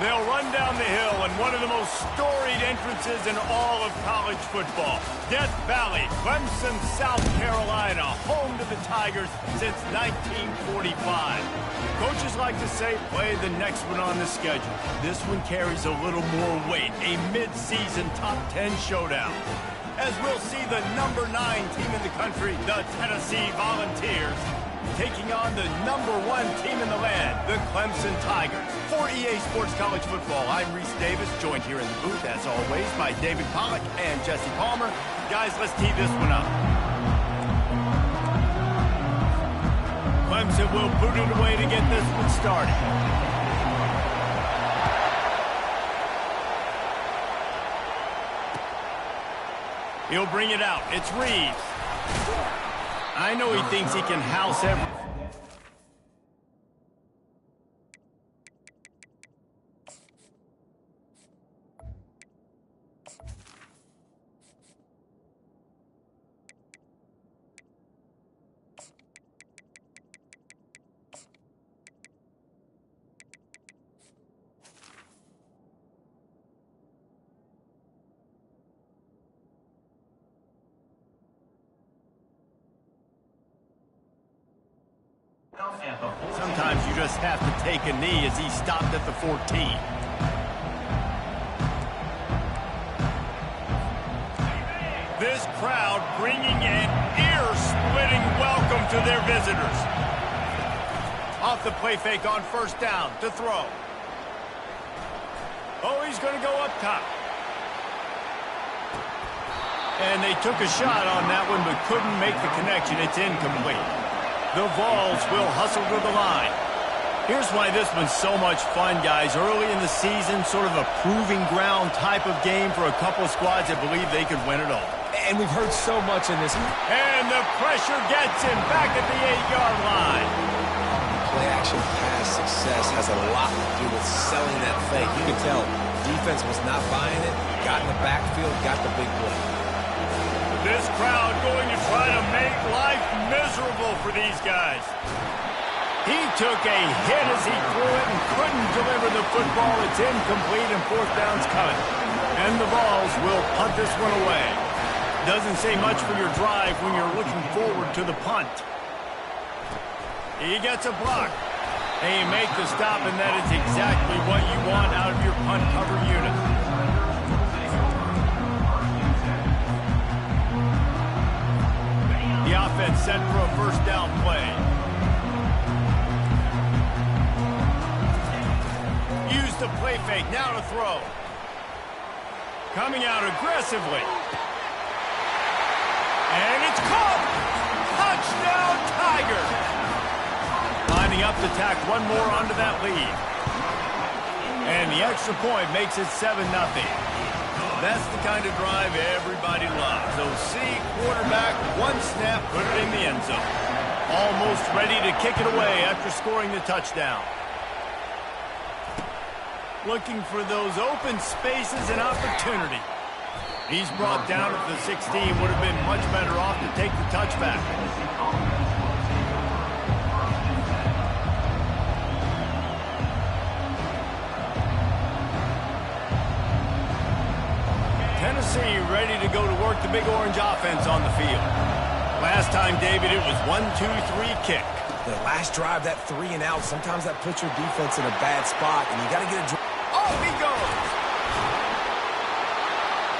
They'll run down the hill in one of the most storied entrances in all of college football. Death Valley, Clemson, South Carolina, home to the Tigers since 1945. Coaches like to say, play the next one on the schedule. This one carries a little more weight, a mid-season top 10 showdown. As we'll see the number 9 team in the country, the Tennessee Volunteers, taking on the number 1 team in the land, the Clemson Tigers. For EA Sports College Football, I'm Reese Davis, joined here in the booth, as always, by David Pollack and Jesse Palmer. Guys, let's tee this one up. Clemson will boot it away to get this one started. He'll bring it out. It's Reeves. I know he thinks he can house every... Sometimes you just have to take a knee as he stopped at the 14. This crowd bringing an ear-splitting welcome to their visitors. Off the play fake on first down to throw. Oh, he's going to go up top. And they took a shot on that one but couldn't make the connection. It's incomplete. The Vols will hustle to the line. Here's why this one's so much fun, guys. Early in the season, sort of a proving ground type of game for a couple of squads that believe they could win it all. And we've heard so much in this. And the pressure gets him back at the 8-yard line. Play-action pass success has a lot to do with selling that fake. You can tell defense was not buying it, got in the backfield, got the big play. This crowd going to try to make life miserable for these guys. He took a hit as he threw it and couldn't deliver the football. It's incomplete and fourth down's coming. And the Vols will punt this one away. Doesn't say much for your drive when you're looking forward to the punt. He gets a block. They make the stop, and that is exactly what you want out of your punt cover unit. The offense set for a first down play. Use the play fake, now to throw. Coming out aggressively. And it's caught! Touchdown, Tiger! Lining up to tack one more onto that lead. And the extra point makes it 7-0. That's the kind of drive everybody loves. So see, quarterback, one snap, put it in the end zone. Almost ready to kick it away after scoring the touchdown. Looking for those open spaces and opportunity. He's brought down at the 16. Would have been much better off to take the touchback. Tennessee ready to go to work the Big Orange offense on the field. Last time, David, it was 1-2-3 kick. The last drive, that 3 and out, sometimes that puts your defense in a bad spot, and you got to get a drive. Off he goes.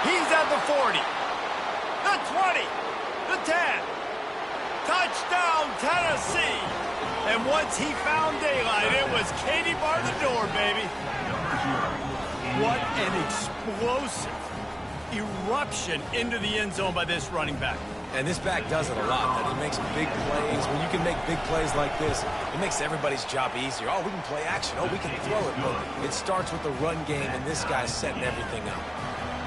He's at the 40, the 20, the 10. Touchdown, Tennessee. And once he found daylight, it was Katie bar the door, baby. What an explosive eruption into the end zone by this running back. And this back does it a lot. He makes big plays. When you can make big plays like this, it makes everybody's job easier. Oh, we can play action. Oh, we can throw it. But it starts with the run game, and this guy's setting everything up.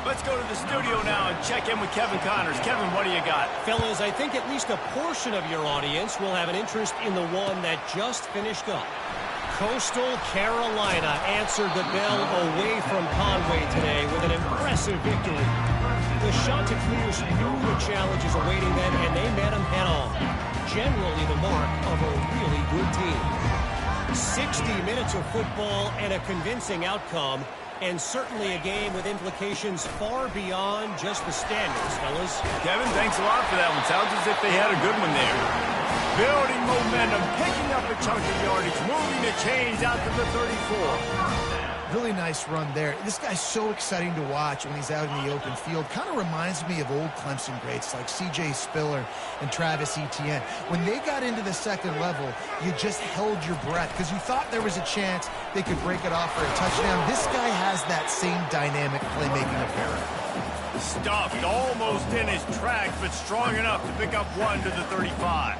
Let's go to the studio now and check in with Kevin Connors. Kevin, what do you got? Fellas, I think at least a portion of your audience will have an interest in the one that just finished up. Coastal Carolina answered the bell away from Conway today with an impressive victory. The Chanticleers knew the challenges awaiting them, and they met them head-on. Generally the mark of a really good team. 60 minutes of football and a convincing outcome, and certainly a game with implications far beyond just the standards, fellas. Kevin, thanks a lot for that one. Sounds as if they had a good one there. Building momentum, picking up a chunk of yardage, moving the chains out to the 34. Really nice run there. This guy's so exciting to watch when he's out in the open field. Kind of reminds me of old Clemson greats like C.J. Spiller and Travis Etienne. When they got into the second level, you just held your breath because you thought there was a chance they could break it off for a touchdown. This guy has that same dynamic playmaking apparel. Stuffed almost in his tracks, but strong enough to pick up one to the 35.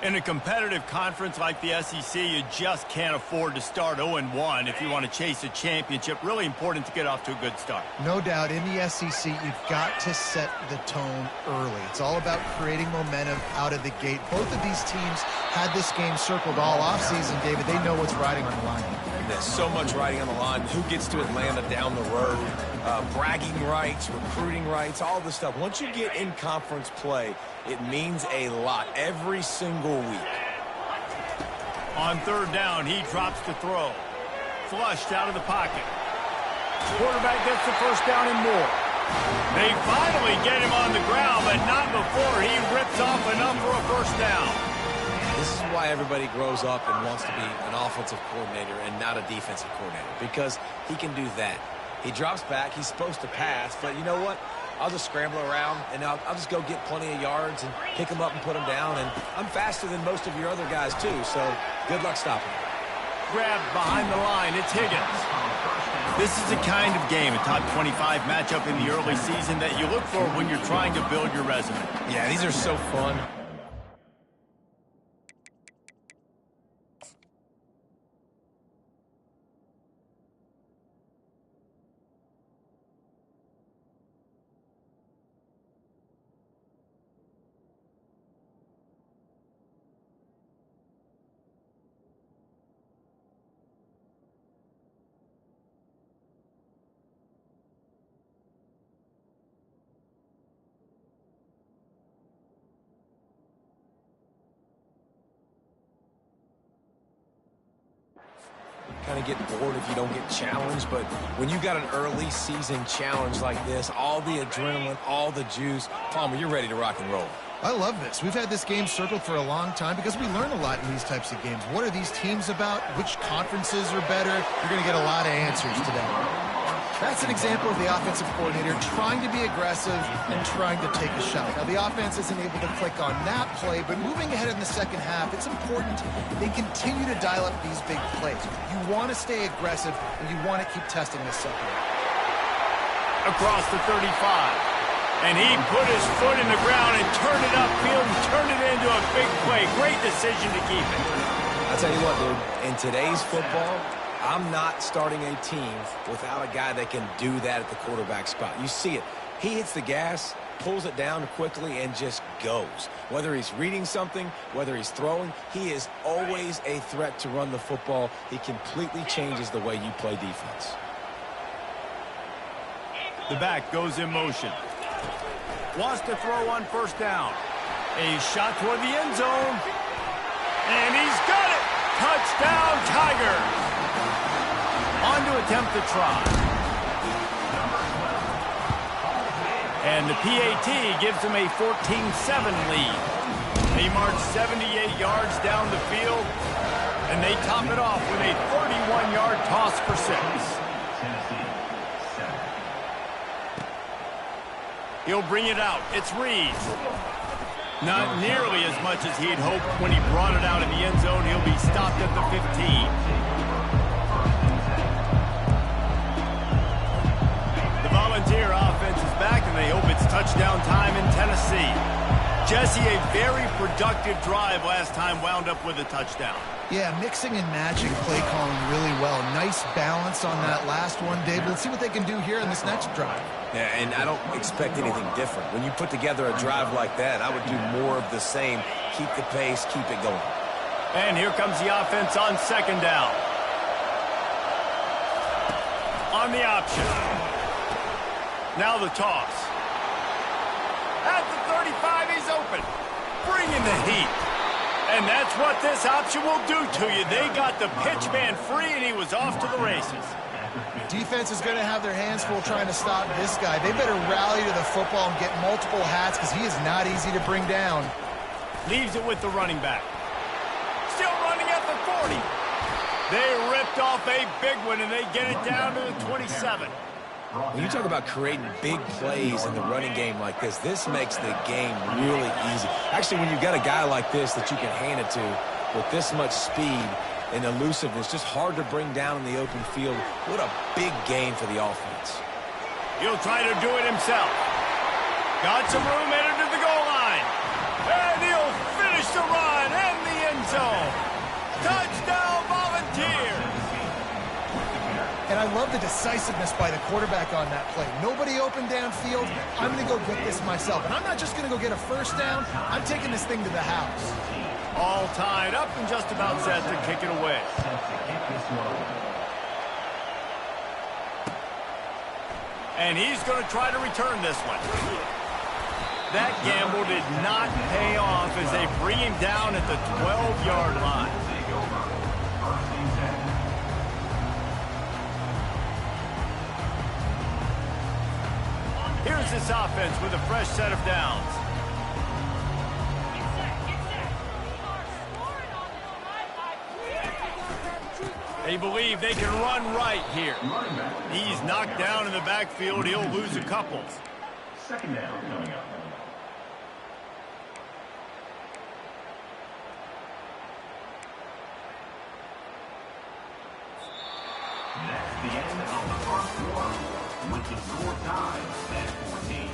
In a competitive conference like the SEC, you just can't afford to start 0-1 if you want to chase a championship. Really important to get off to a good start. No doubt, in the SEC, you've got to set the tone early. It's all about creating momentum out of the gate. Both of these teams had this game circled all offseason, David. They know what's riding on the line. There's so much riding on the line. Who gets to Atlanta down the road? Bragging rights, recruiting rights, all this stuff. Once you get in conference play, it means a lot every single week. On third down, he drops to throw. Flushed out of the pocket. Quarterback gets the first down and more. They finally get him on the ground, but not before he rips off enough for a first down. This is why everybody grows up and wants to be an offensive coordinator and not a defensive coordinator, because he can do that. He drops back. He's supposed to pass, but you know what? I'll just scramble around, and I'll just go get plenty of yards and pick them up and put them down, and I'm faster than most of your other guys, too, so good luck stopping me. Grabbed behind the line. It's Higgins. This is the kind of game, a top 25 matchup in the early season, that you look for when you're trying to build your resume. Yeah, these are so fun. Kind of get bored if you don't get challenged, but when you got an early season challenge like this, all the adrenaline, all the juice, Palmer, you're ready to rock and roll. I love this. We've had this game circled for a long time because we learn a lot in these types of games. What are these teams about? Which conferences are better? You're going to get a lot of answers today. That's an example of the offensive coordinator trying to be aggressive and trying to take a shot. Now, the offense isn't able to click on that play, but moving ahead in the second half, it's important they continue to dial up these big plays. You want to stay aggressive, and you want to keep testing this second. Across the 35. And he put his foot in the ground and turned it upfield and turned it into a big play. Great decision to keep it. I'll tell you what, dude, in today's football, I'm not starting a team without a guy that can do that at the quarterback spot. You see it. He hits the gas, pulls it down quickly, and just goes. Whether he's reading something, whether he's throwing, he is always a threat to run the football. He completely changes the way you play defense. The back goes in motion. Wants to throw on first down. A shot toward the end zone. And he's got it! Touchdown, Tigers! On to attempt the try. And the PAT gives them a 14-7 lead. They march 78 yards down the field, and they top it off with a 31-yard toss for 6. He'll bring it out. It's Reed. Not nearly as much as he'd hoped when he brought it out in the end zone. He'll be stopped at the 15. Volunteer offense is back, and they hope it's touchdown time in Tennessee. Jesse, a very productive drive last time wound up with a touchdown. Yeah, mixing and matching play calling really well. Nice balance on that last one, Dave. Let's see what they can do here in this next drive. Yeah, and I don't expect anything different. When you put together a drive like that, I would do more of the same. Keep the pace, keep it going. And here comes the offense on second down. On the option. Now the toss. At the 35, he's open. Bringing the heat. And that's what this option will do to you. They got the pitch man free, and he was off to the races. Defense is going to have their hands full trying to stop this guy. They better rally to the football and get multiple hats because he is not easy to bring down. Leaves it with the running back. Still running at the 40. They ripped off a big one, and they get it down to the 27. When you talk about creating big plays in the running game like this makes the game really easy. Actually, when you've got a guy like this that you can hand it to with this much speed and elusiveness, just hard to bring down in the open field. What a big game for the offense. He'll try to do it himself. Got some room headed to the goal line. And he'll finish the run in the end zone. Touchdown, Volunteers. And I love the decisiveness by the quarterback on that play. Nobody open downfield. I'm going to go get this myself. And I'm not just going to go get a first down. I'm taking this thing to the house. All tied up and just about set to kick it away. And he's going to try to return this one. That gamble did not pay off as they bring him down at the 12-yard line. Here's this offense with a fresh set of downs. They believe they can run right here. He's knocked down in the backfield. He'll lose a couple. Second down coming up. That's the end of the first quarter, with the score tied at 14.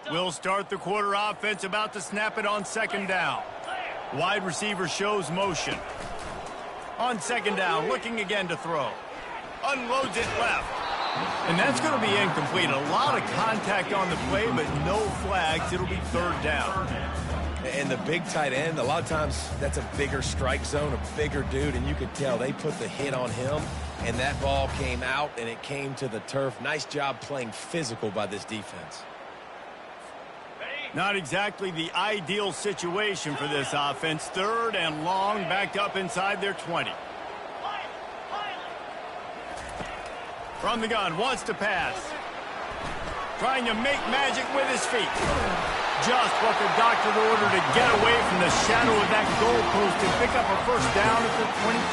We'll start the quarter offense, about to snap it on second down. Wide receiver shows motion. On second down, looking again to throw. Unloads it left. And that's going to be incomplete. A lot of contact on the play, but no flags. It'll be third down. And the big tight end, a lot of times that's a bigger strike zone, a bigger dude, and you could tell they put the hit on him, and that ball came out, and it came to the turf. Nice job playing physical by this defense. Not exactly the ideal situation for this offense. Third and long, backed up inside their 20. From the gun, wants to pass. Trying to make magic with his feet. Just what the doctor ordered to get away from the shadow of that goalpost and pick up a first down at the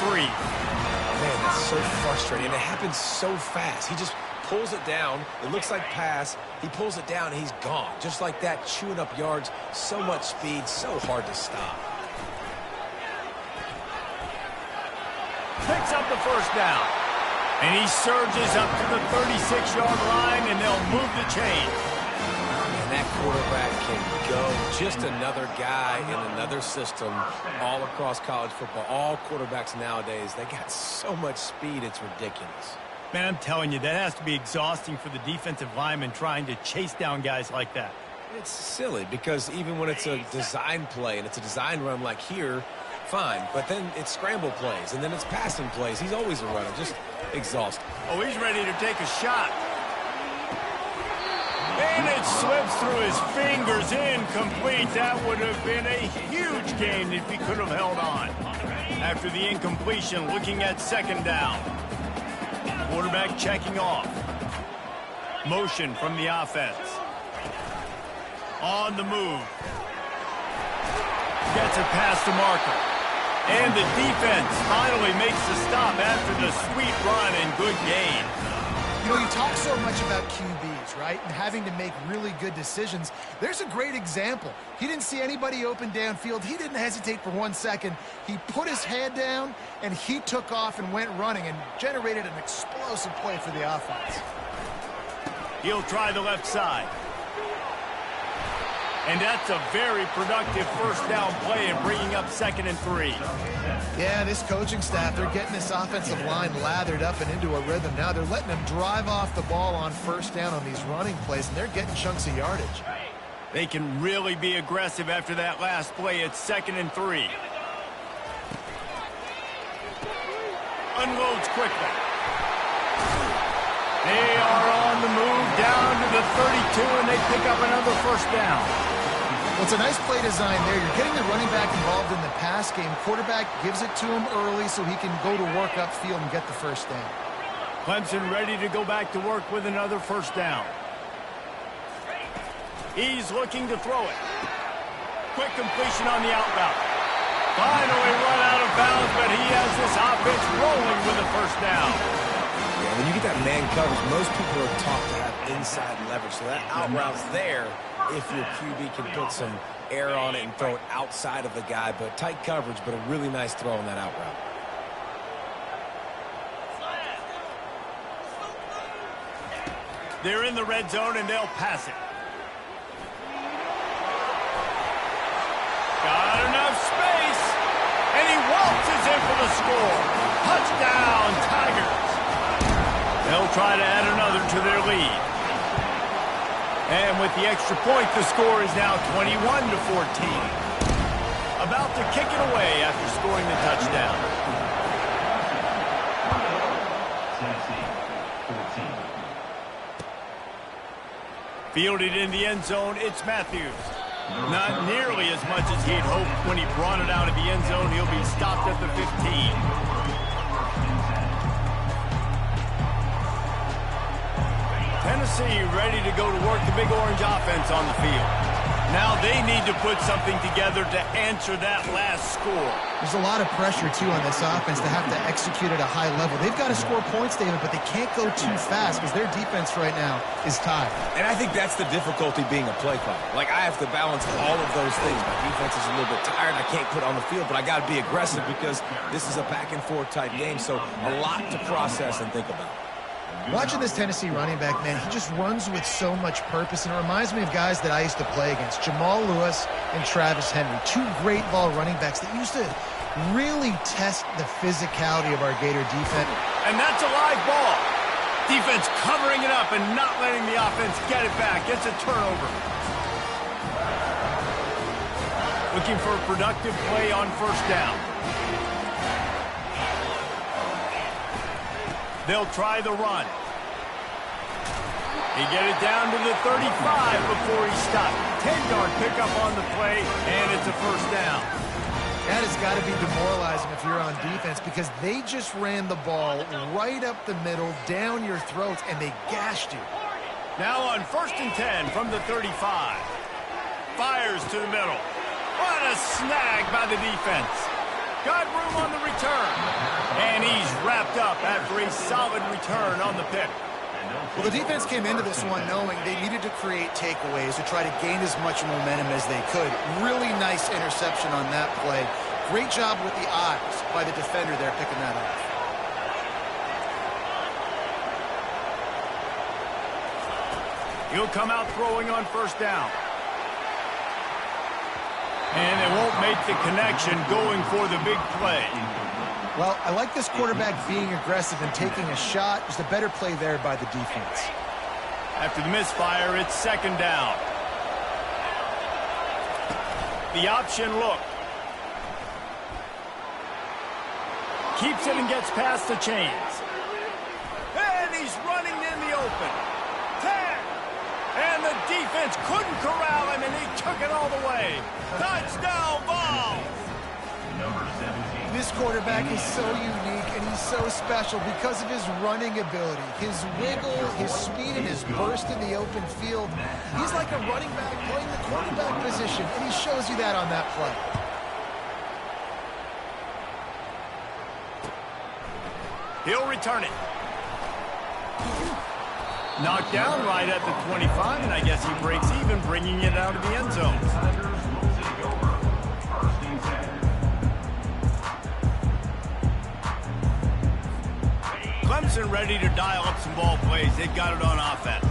23. Man, that's so frustrating. And it happens so fast. He just pulls it down. It looks like pass. He pulls it down, and he's gone. Just like that, chewing up yards. So much speed, so hard to stop. Picks up the first down. And he surges up to the 36-yard line, and they'll move the chain. And that quarterback can go. Just another guy in another system all across college football. All quarterbacks nowadays, they got so much speed, it's ridiculous. Man, I'm telling you, that has to be exhausting for the defensive lineman trying to chase down guys like that. It's silly because even when it's a design play and it's a design run like here, fine. But then it's scramble plays and then it's passing plays. He's always a runner, just exhausting. Oh, he's ready to take a shot. And it slips through his fingers, incomplete. That would have been a huge gain if he could have held on. After the incompletion, looking at second down. Quarterback checking off. Motion from the offense. On the move. Gets it past the marker. And the defense finally makes the stop after the sweet run and good gain. You know, you talk so much about QBs, right? And having to make really good decisions. There's a great example. He didn't see anybody open downfield. He didn't hesitate for 1 second. He put his head down, and he took off and went running and generated an explosive play for the offense. He'll try the left side. And that's a very productive first down play and bringing up 2nd and 3. Yeah, this coaching staff, they're getting this offensive line lathered up and into a rhythm. Now they're letting them drive off the ball on first down on these running plays, and they're getting chunks of yardage. They can really be aggressive after that last play. It's 2nd and 3. Unloads quickly. They are on the move down to the 32, and they pick up another first down. Well, it's a nice play design there. You're getting the running back involved in the pass game. Quarterback gives it to him early so he can go to work upfield and get the first down. Clemson ready to go back to work with another first down. He's looking to throw it. Quick completion on the out route. Finally run out of bounds, but he has this offense rolling with a first down. Yeah, when you get that man coverage, most people are taught to have inside leverage. So that out route's there if your QB can put some air on it and throw it outside of the guy. But tight coverage, but a really nice throw on that out route. They're in the red zone, and they'll pass it. Got enough space, and he waltzes in for the score. Touchdown, Tigers. They'll try to add another to their lead. And with the extra point, the score is now 21-14. About to kick it away after scoring the touchdown. Tennessee, 14. Fielded in the end zone, it's Matthews. Not nearly as much as he'd hoped when he brought it out of the end zone. He'll be stopped at the 15. Tennessee ready to go to work the Big Orange offense on the field. Now they need to put something together to answer that last score. There's a lot of pressure, too, on this offense to have to execute at a high level. They've got to score points, David, but they can't go too fast because their defense right now is tied. And I think that's the difficulty being a play caller. Like, I have to balance all of those things. My defense is a little bit tired. I can't put on the field, but I got to be aggressive because this is a back-and-forth type game, so a lot to process and think about. Watching this Tennessee running back, man, he just runs with so much purpose, and it reminds me of guys that I used to play against, Jamal Lewis and Travis Henry, two great ball running backs that used to really test the physicality of our Gator defense. And that's a live ball. Defense covering it up and not letting the offense get it back. Gets a turnover. Looking for a productive play on first down. They'll try the run. He get it down to the 35 before he stopped. 10-yard pickup on the play, and it's a first down. That has got to be demoralizing if you're on defense because they just ran the ball right up the middle, down your throats, and they gashed you. Now on 1st and 10 from the 35. Fires to the middle. What a snag by the defense. Got room on the return. And he's wrapped up after a solid return on the pick. Well, the defense came into this one knowing they needed to create takeaways to try to gain as much momentum as they could. Really nice interception on that play. Great job with the eyes by the defender there picking that up. He'll come out throwing on first down. And they won't make the connection going for the big play. Well, I like this quarterback being aggressive and taking a shot. Just a better play there by the defense. After the misfire, it's 2nd down. The option look. Keeps it and gets past the chains. And he's running in the open. 10. And the defense couldn't corral him, and he took it all the way. Touchdown ball. Number 17. This quarterback is so unique and he's so special because of his running ability, his wiggle, his speed, and his burst in the open field. He's like a running back playing the quarterback position, and he shows you that on that play. He'll return it. Knocked down right at the 25, and I guess he breaks even, bringing it out of the end zone. Clemson ready to dial up some ball plays. They've got it on offense.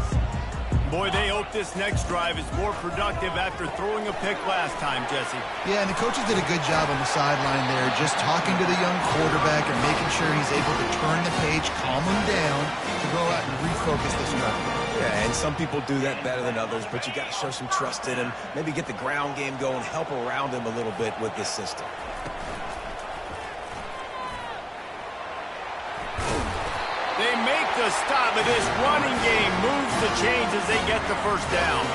Boy, they hope this next drive is more productive after throwing a pick last time, Jesse. Yeah, and the coaches did a good job on the sideline there, just talking to the young quarterback and making sure he's able to turn the page, calm him down, to go out and refocus this drive. Yeah, and some people do that better than others, but you got to show some trust in him, maybe get the ground game going, help around him a little bit with this system. They make the stop, but this running game moves the chains as they get the first down.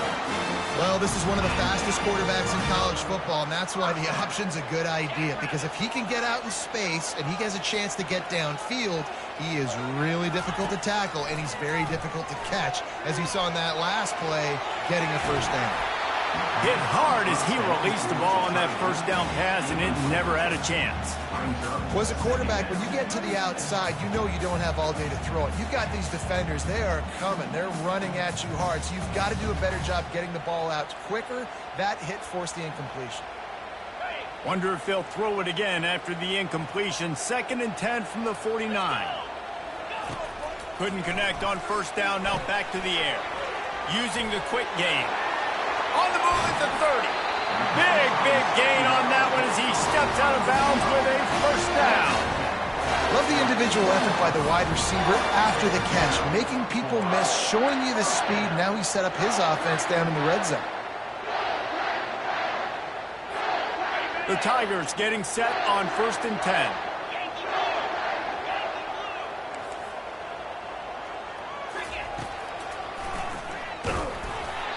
Well, this is one of the fastest quarterbacks in college football, and that's why the option's a good idea, because if he can get out in space and he has a chance to get downfield, he is really difficult to tackle, and he's very difficult to catch, as you saw in that last play, getting a first down. Hit hard as he released the ball on that first down pass, and it never had a chance. Well, as a quarterback, when you get to the outside, you know you don't have all day to throw it. You've got these defenders. They are coming. They're running at you hard, so you've got to do a better job getting the ball out quicker. That hit forced the incompletion. Wonder if they'll throw it again after the incompletion. 2nd and 10 from the 49. Couldn't connect on first down. Now back to the air. Using the quick game. On the move at the 30. Big gain on that one as he steps out of bounds with a first down. Love the individual effort by the wide receiver after the catch, making people miss, showing you the speed. Now he set up his offense down in the red zone. The Tigers getting set on 1st and 10.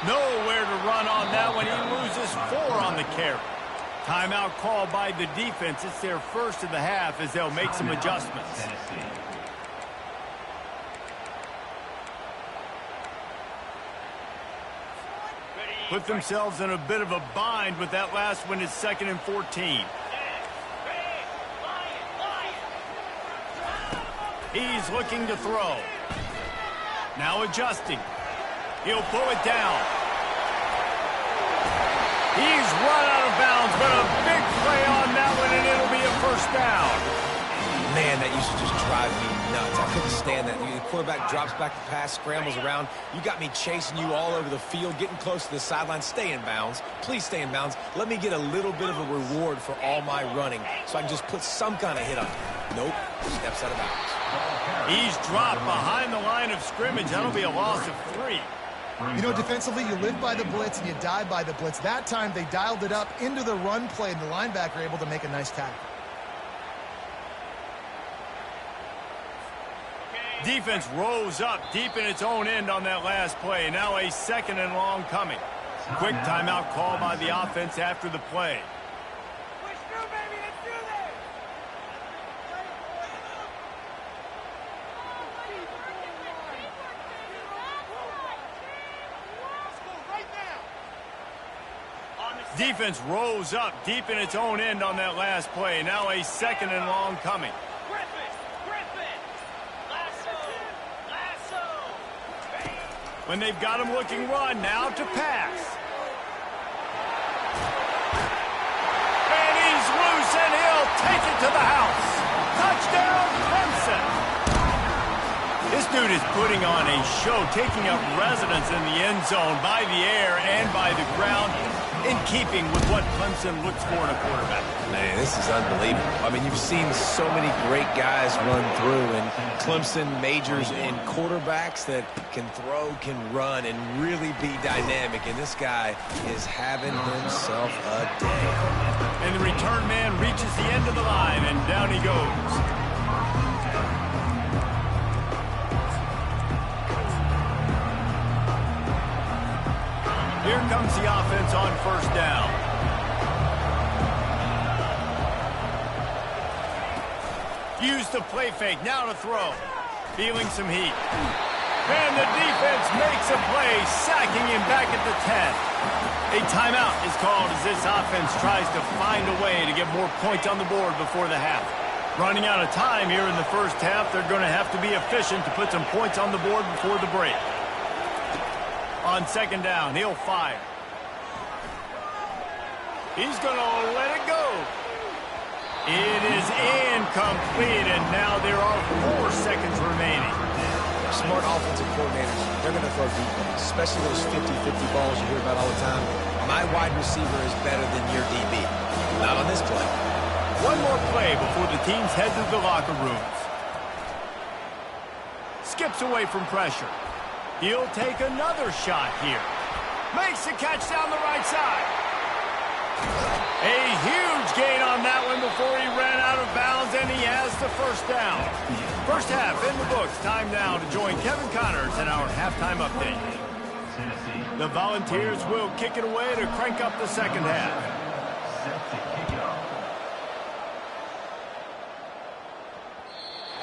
Nowhere to run on that one. He loses 4 on the carry. Timeout called by the defense. It's their first of the half as they'll make some adjustments. Put themselves in a bit of a bind with that last one. It's 2nd and 14. He's looking to throw. Now adjusting. He'll pull it down. He's run out of bounds, but a big play on that one, and it'll be a first down. Man, that used to just drive me nuts. I couldn't stand that. The quarterback drops back the pass, scrambles around. You got me chasing you all over the field, getting close to the sideline. Stay in bounds. Please stay in bounds. Let me get a little bit of a reward for all my running so I can just put some kind of hit on you. Nope. Steps out of bounds. He's dropped behind the line of scrimmage. That'll be a loss of 3. You know, defensively, you live by the blitz and you die by the blitz. That time, they dialed it up into the run play, and the linebacker able to make a nice tackle. Defense rose up deep in its own end on that last play. Now a 2nd and long coming. Quick timeout call by the offense after the play. Defense rose up deep in its own end on that last play. Now a 2nd and long coming. When they've got him looking run, now to pass. And he's loose, and he'll take it to the house. Touchdown, Clemson. This dude is putting on a show, taking up residence in the end zone by the air and by the ground, in keeping with what Clemson looks for in a quarterback. Man, this is unbelievable. I mean, you've seen so many great guys run through, and Clemson majors in quarterbacks that can throw, can run, and really be dynamic, and this guy is having himself a day. And the return man reaches the end of the line, and down he goes. Here comes the offense on first down. Use the play fake, now to throw. Feeling some heat. And the defense makes a play, sacking him back at the 10. A timeout is called as this offense tries to find a way to get more points on the board before the half. Running out of time here in the first half, they're going to have to be efficient to put some points on the board before the break. On 2nd down, he'll fire. He's going to let it go. It is incomplete, and now there are 4 seconds remaining. smart offensive coordinators, they're going to throw deep balls, especially those 50-50 balls you hear about all the time. My wide receiver is better than your DB. Not on this play. One more play before the teams head to the locker rooms. Skips away from pressure. He'll take another shot here. Makes the catch down the right side. A huge gain on that one before he ran out of bounds, and he has the first down. First half in the books. Time now to join Kevin Connors in our halftime update. The Volunteers will kick it away to crank up the second half.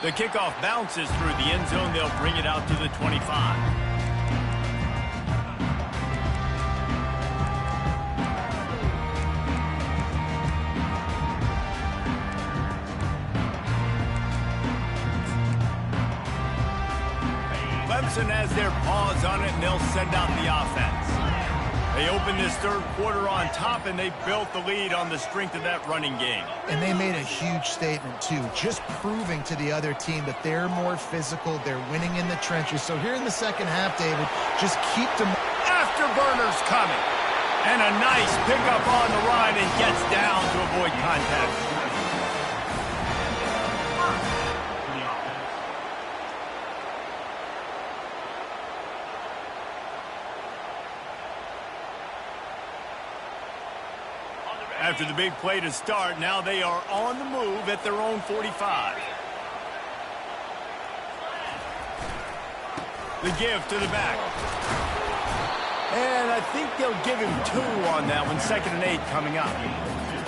The kickoff bounces through the end zone. They'll bring it out to the 25. Clemson has their paws on it, and they'll send out the offense. They opened this third quarter on top, and they built the lead on the strength of that running game. And they made a huge statement, too, just proving to the other team that they're more physical, they're winning in the trenches. So here in the second half, David, just keep them... Afterburners coming. And a nice pickup on the run, and gets down to avoid contact. After the big play to start, now they are on the move at their own 45. The give to the back. And I think they'll give him 2 on that one. 2nd and 8 coming up.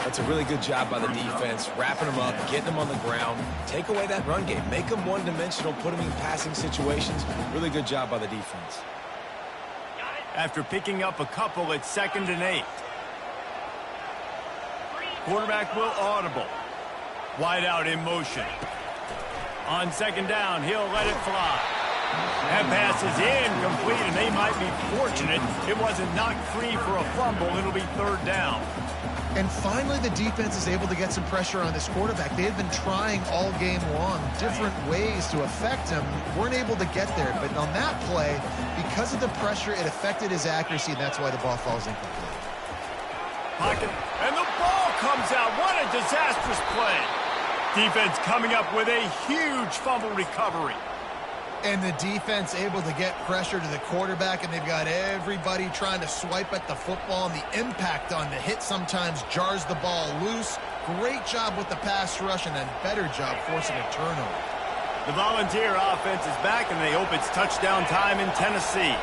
That's a really good job by the defense, wrapping them up, getting them on the ground. Take away that run game. Make them one-dimensional, put them in passing situations. Really good job by the defense. After picking up a couple, it's 2nd and 8. Quarterback will audible. Wide out in motion. On 2nd down, he'll let it fly. That pass is incomplete, and they might be fortunate it wasn't knocked free for a fumble. It'll be 3rd down. And finally, the defense is able to get some pressure on this quarterback. They had been trying all game long different ways to affect him. Weren't able to get there. But on that play, because of the pressure, it affected his accuracy, and that's why the ball falls incomplete. Pocket, and the ball comes out. What a disastrous play. Defense coming up with a huge fumble recovery. And the defense able to get pressure to the quarterback, and they've got everybody trying to swipe at the football, and the impact on the hit sometimes jars the ball loose. Great job with the pass rush, and a better job forcing a turnover. The Volunteer offense is back, and they hope it's touchdown time in Tennessee.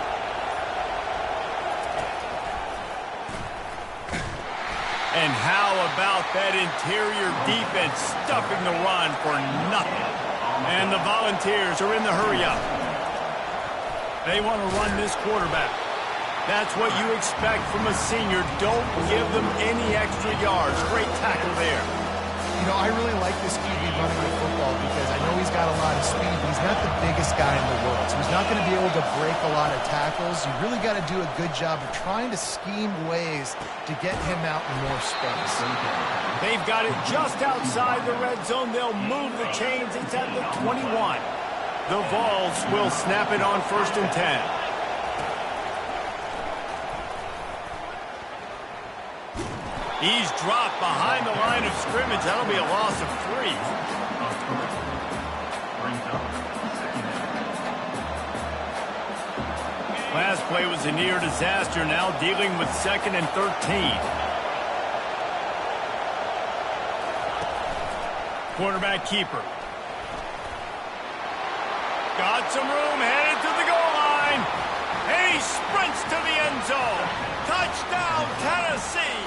And how about that interior defense stuffing the run for nothing? And the Volunteers are in the hurry-up. They want to run this quarterback. That's what you expect from a senior. Don't give them any extra yards. Great tackle there. You know, I really like this QB running the football because I know he's got a lot of speed, but he's not the biggest guy in the world. So he's not going to be able to break a lot of tackles. You really got to do a good job of trying to scheme ways to get him out in more space. They've got it just outside the red zone. They'll move the chains. It's at the 21. The Vols will snap it on 1st and 10. He's dropped behind the line of scrimmage. That'll be a loss of 3. Last play was a near disaster. Now dealing with 2nd and 13. Quarterback keeper. Got some room, headed to the goal line. And he sprints to the end zone. Touchdown, Tennessee.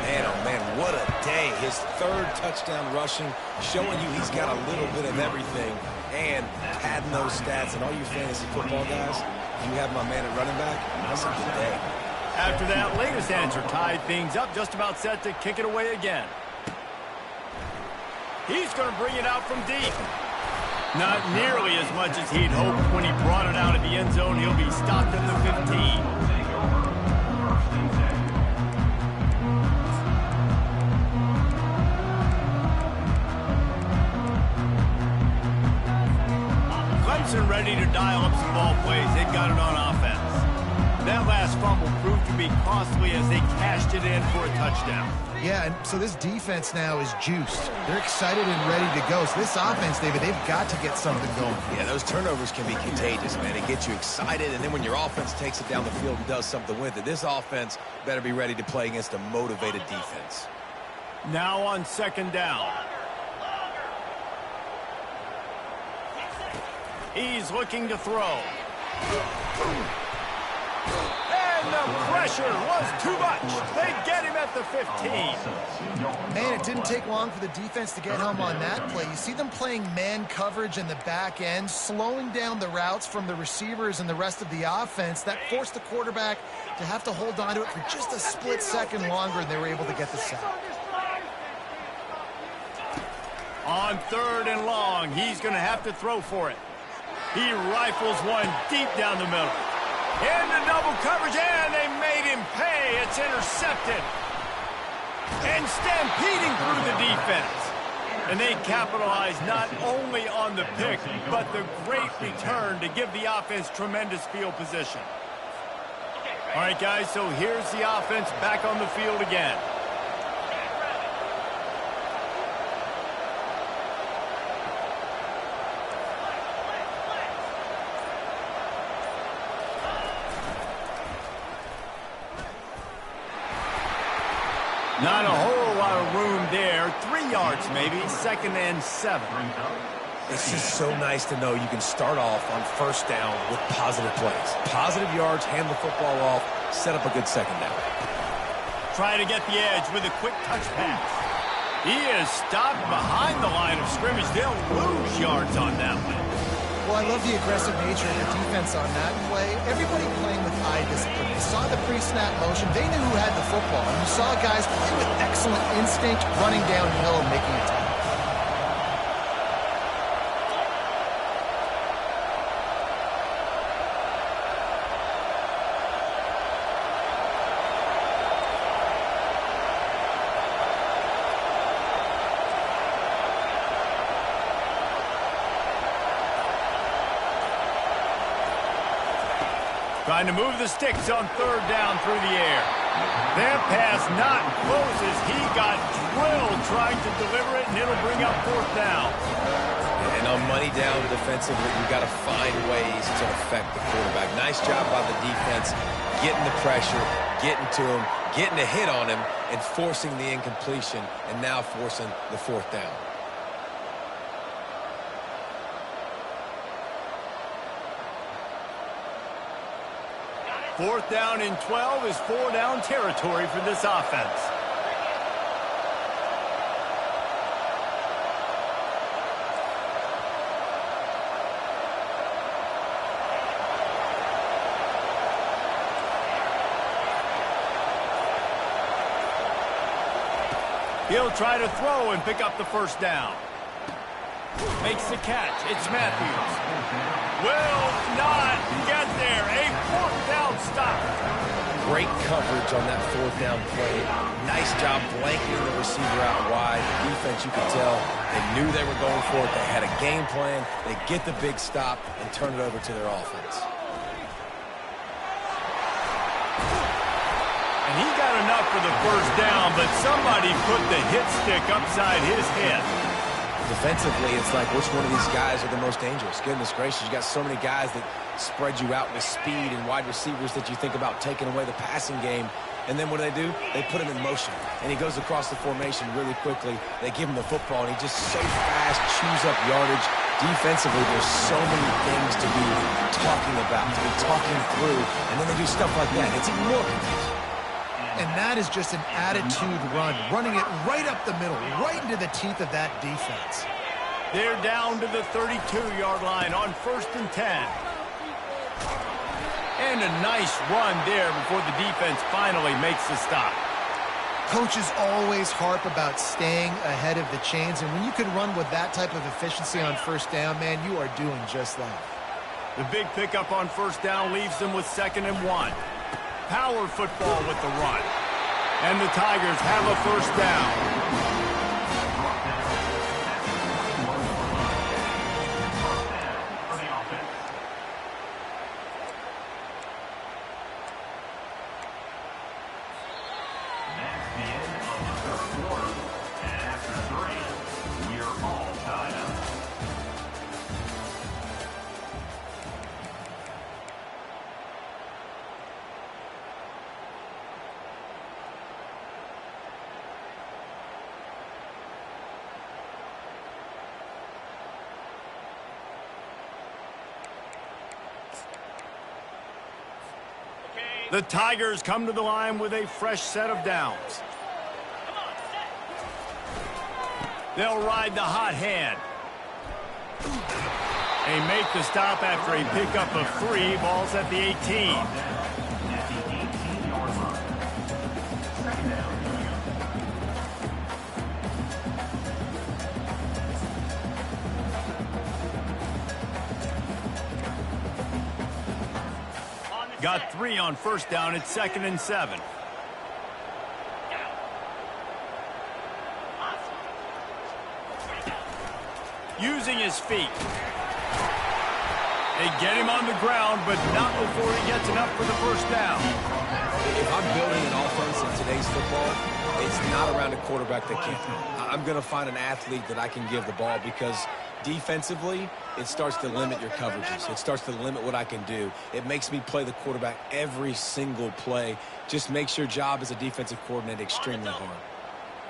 Man, oh man, what a day. His 3rd touchdown rushing, showing you he's got a little bit of everything. And adding those stats, and all you fantasy football guys, if you have my man at running back, that's a good day. After that latest answer tied things up, just about set to kick it away again. He's going to bring it out from deep. Not nearly as much as he'd hoped when he brought it out of the end zone. He'll be stopped at the 15. Clemson ready to dial up some ball plays. They got it on offense. That last fumble proved to be costly as they cashed it in for a touchdown. Yeah, and so this defense now is juiced. They're excited and ready to go. So this offense, David, they've got to get something going. Yeah, those turnovers can be contagious, man. It gets you excited, and then when your offense takes it down the field and does something with it, this offense better be ready to play against a motivated defense. Now on second down. He's looking to throw. And the pressure was too much. They get him at the 15. Man, it didn't take long for the defense to get home on that play. You see them playing man coverage in the back end, slowing down the routes from the receivers and the rest of the offense. That forced the quarterback to have to hold on to it for just a split second longer, and they were able to get the sack. On third and long, he's going to have to throw for it. He rifles one deep down the middle. Into double coverage, and they made him pay. It's intercepted. And stampeding through the defense. And they capitalize not only on the pick, but the great return to give the offense tremendous field position. All right, guys, so here's the offense back on the field again. Not a whole lot of room there. 3 yards maybe, 2nd and 7. It's just so nice to know you can start off on first down with positive plays. Positive yards, hand the football off, set up a good second down. Try to get the edge with a quick touch pass. He is stopped behind the line of scrimmage. They'll lose yards on that one. Well, I love the aggressive nature of the defense on that play. Everybody playing with eye discipline. They saw the pre-snap motion. They knew who had the football. And you saw guys play with excellent instinct, running downhill and making a tackle. Trying to move the sticks on third down through the air. That pass not closes. He got drilled trying to deliver it, and it'll bring up fourth down. And on money down defensively, you got to find ways to affect the quarterback. Nice job by the defense, getting the pressure, getting to him, getting a hit on him, and forcing the incompletion, and now forcing the fourth down. Fourth down and 12 is 4-down territory for this offense. He'll try to throw and pick up the first down. Makes the catch. It's Matthews. Will not get there. A fourth down stop. Great coverage on that fourth down play. Nice job blanketing the receiver out wide. The defense, you could tell, they knew they were going for it. They had a game plan. They get the big stop and turn it over to their offense. And he got enough for the first down, but somebody put the hit stick upside his head. Defensively, it's like which one of these guys are the most dangerous? Goodness gracious, you got so many guys that spread you out with speed and wide receivers that you think about taking away the passing game. And then what do? They put him in motion. And he goes across the formation really quickly. They give him the football, and he just so fast, chews up yardage. Defensively, there's so many things to be talking about, to be talking through. And then they do stuff like that. It's even more confusing. And that is just an attitude run, running it right up the middle, right into the teeth of that defense. They're down to the 32-yard line on 1st and 10. And a nice run there before the defense finally makes the stop. Coaches always harp about staying ahead of the chains, and when you can run with that type of efficiency on first down, man, you are doing just that. The big pickup on first down leaves them with 2nd and 1. Power football with the run. And the Tigers have a first down. The Tigers come to the line with a fresh set of downs. They'll ride the hot hand. They make the stop after a pickup of 3. Ball's at the 18. At the 18-yard line. Second down. Got 3 on first down. It's 2nd and 7. Using his feet. They get him on the ground, but not before he gets enough for the first down. If I'm building an offense in today's football, it's not around a quarterback that can't. I'm going to find an athlete that I can give the ball because defensively, it starts to limit your coverages. It starts to limit what I can do. It makes me play the quarterback every single play. Just makes your job as a defensive coordinator extremely hard.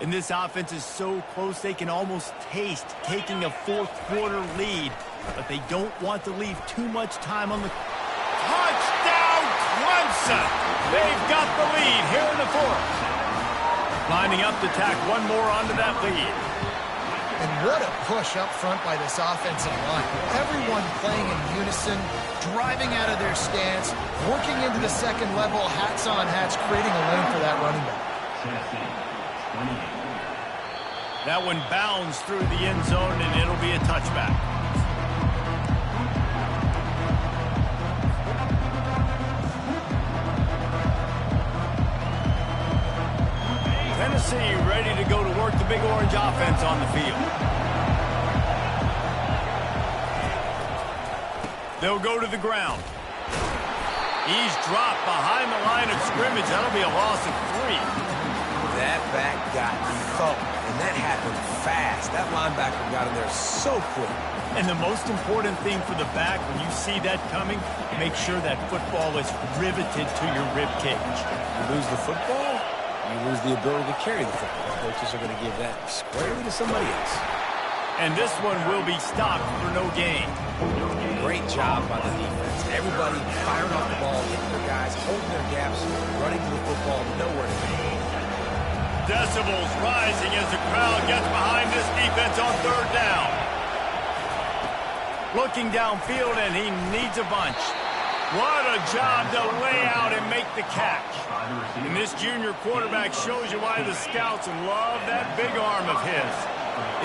And this offense is so close they can almost taste taking a fourth-quarter lead. But they don't want to leave too much time on the... Touchdown, Clemson! They've got the lead here in the fourth. Lining up to tack one more onto that lead. And what a push up front by this offensive line. Everyone playing in unison, driving out of their stance, working into the second level, hats on hats, creating a lane for that running back. That one bounds through the end zone, and it'll be a touchback. Tennessee ready to go to work the Big Orange offense on the field. They'll go to the ground. He's dropped behind the line of scrimmage. That'll be a loss of 3. That back got thumped, and that happened fast. That linebacker got in there so quick. And the most important thing for the back, when you see that coming, make sure that football is riveted to your rib cage. You lose the football, you lose the ability to carry the football. Coaches are going to give that squarely to somebody else. And this one will be stopped for no gain. Great job by the defense. Everybody firing off the ball, hitting their guys, holding their gaps, running to the football, nowhere to go. Decibels rising as the crowd gets behind this defense on third down. Looking downfield, and he needs a bunch. What a job to lay out and make the catch. And this junior quarterback shows you why the scouts love that big arm of his.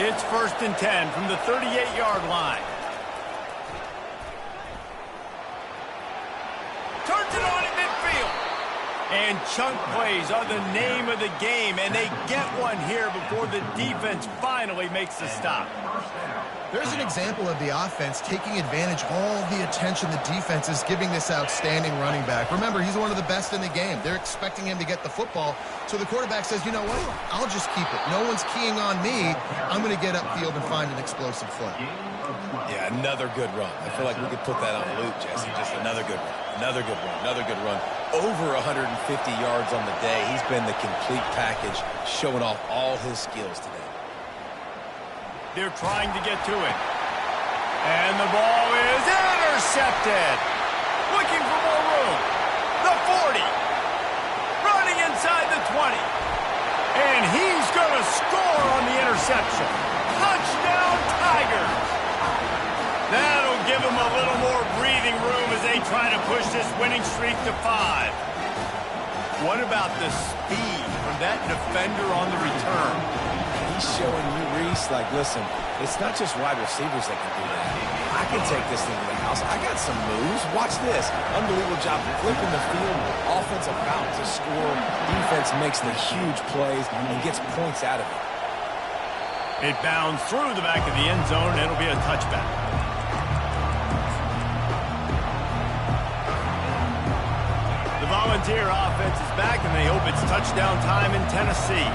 It's 1st and 10 from the 38-yard line. Turns it on in midfield. And chunk plays are the name of the game, and they get one here before the defense finally makes the stop. There's an example of the offense taking advantage of all the attention the defense is giving this outstanding running back. Remember, he's one of the best in the game. They're expecting him to get the football, so the quarterback says, you know what, I'll just keep it. No one's keying on me. I'm going to get upfield and find an explosive play. Yeah, another good run. I feel like we could put that on loop, Jesse. Just another good run. Another good run. Another good run. Over 150 yards on the day. He's been the complete package, showing off all his skills today. They're trying to get to it. And the ball is intercepted. Looking for more room. The 40. Running inside the 20. And he's going to score on the interception. Touchdown, Tigers. That'll give them a little more breathing room as they try to push this winning streak to 5. What about the speed from that defender on the return? He's showing you, Reese, like, listen, it's not just wide receivers that can do that. I can take this thing to the house. I got some moves. Watch this. Unbelievable job flipping the field. Offense about to score. Defense makes the huge plays and gets points out of it. It bounds through the back of the end zone, and it'll be a touchback. The Volunteer offense is back, and they hope it's touchdown time in Tennessee.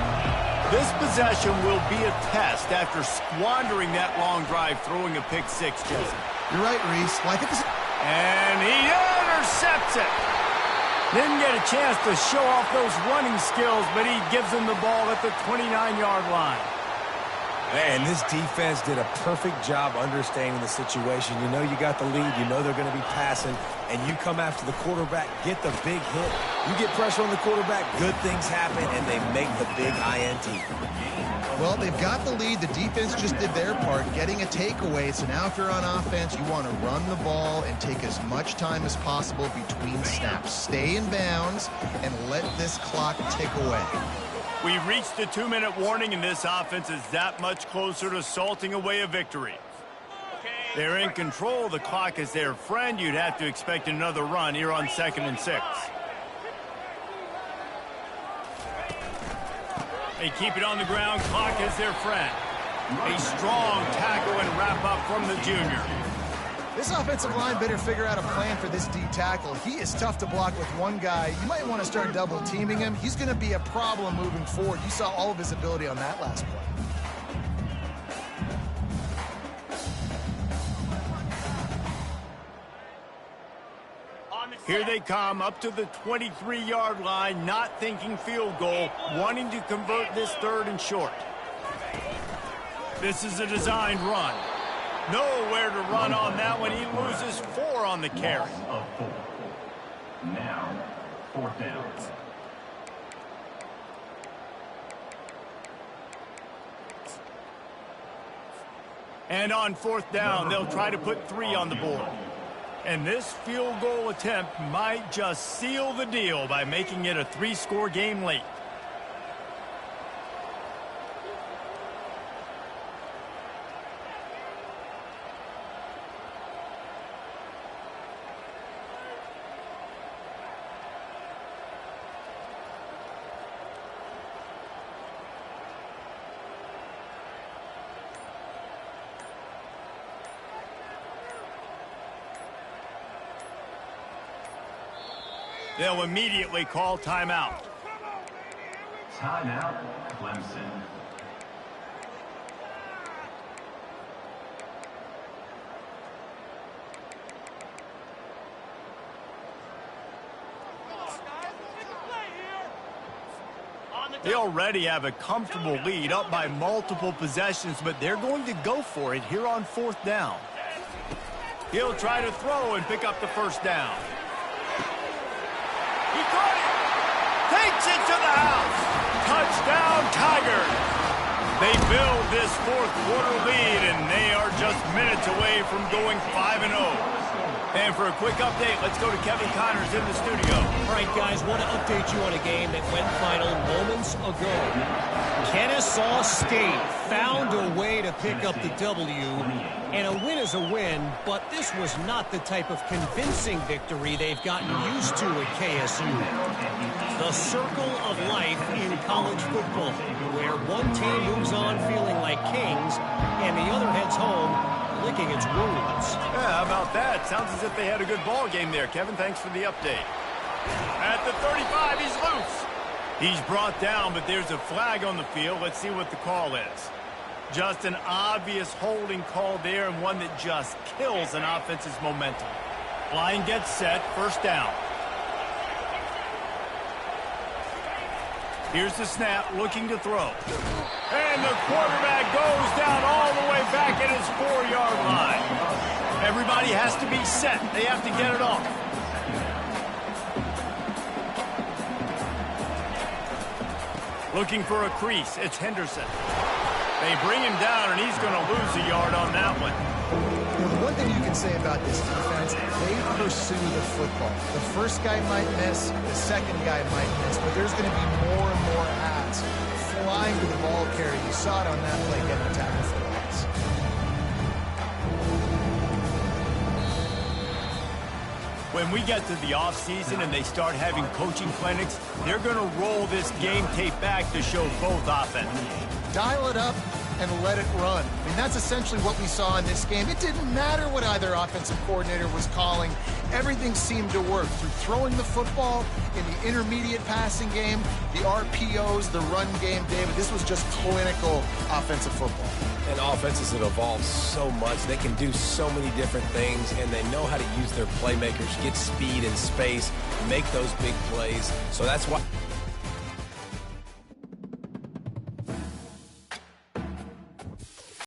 This possession will be a test after squandering that long drive, throwing a pick-6, Jesse. You're right, Reese. Well, I think this is... And he intercepts it. Didn't get a chance to show off those running skills, but he gives them the ball at the 29-yard line. Man, this defense did a perfect job understanding the situation. You know you got the lead. You know they're going to be passing. And you come after the quarterback, get the big hit. You get pressure on the quarterback, good things happen, and they make the big INT. Well, they've got the lead. The defense just did their part, getting a takeaway. So now if you're on offense, you want to run the ball and take as much time as possible between snaps. Stay in bounds and let this clock tick away. We reached the 2-minute warning, and this offense is that much closer to salting away a victory. They're in control. The clock is their friend. You'd have to expect another run here on 2nd and 6. They keep it on the ground. Clock is their friend. A strong tackle and wrap up from the junior. This offensive line better figure out a plan for this D tackle. He is tough to block with one guy. You might want to start double teaming him. He's going to be a problem moving forward. You saw all of his ability on that last play. Here they come up to the 23-yard line, not thinking field goal, wanting to convert this 3rd and short. This is a designed run. Nowhere to run on that one. He loses 4 on the carry. Loss of 4. Now, 4th down. And on 4th down, they'll try to put 3 on the board. And this field goal attempt might just seal the deal by making it a 3-score game late. They'll immediately call timeout. Timeout, Clemson. They already have a comfortable lead, up by multiple possessions, but they're going to go for it here on 4th down. He'll try to throw and pick up the 1st down. He caught it! Takes it to the house! Touchdown, Tigers! They build this 4th quarter lead, and they are just minutes away from going 5-0. And for a quick update, let's go to Kevin Connors in the studio. All right, guys, want to update you on a game that went final moments ago. Kennesaw State found a way to pick up the W, and a win is a win, but this was not the type of convincing victory they've gotten used to at KSU. The circle of life in college football, where one team moves on feeling like kings, and the other heads home licking its wounds. Yeah, how about that? Sounds as if they had a good ball game there. Kevin, thanks for the update. At the 35, he's loose. He's brought down, but there's a flag on the field. Let's see what the call is. Just an obvious holding call there, and one that just kills an offense's momentum. Line gets set, 1st down. Here's the snap, looking to throw. And the quarterback goes down all the way back at his 4-yard line. Everybody has to be set. They have to get it off. Looking for a crease. It's Henderson. They bring him down, and he's going to lose a yard on that one. The one thing you can say about this defense, they pursue the football. The first guy might miss, the second guy might miss, but there's going to be more and more hats flying to the ball carrier. You saw it on that play getting a tackle for loss. When we get to the offseason and they start having coaching clinics, they're going to roll this game tape back to show both offenses. Dial it up and let it run. I mean, that's essentially what we saw in this game. It didn't matter what either offensive coordinator was calling. Everything seemed to work through throwing the football in the intermediate passing game, the RPOs, the run game, David. This was just clinical offensive football. And offenses have evolved so much. They can do so many different things, and they know how to use their playmakers, get speed and space, make those big plays. So that's why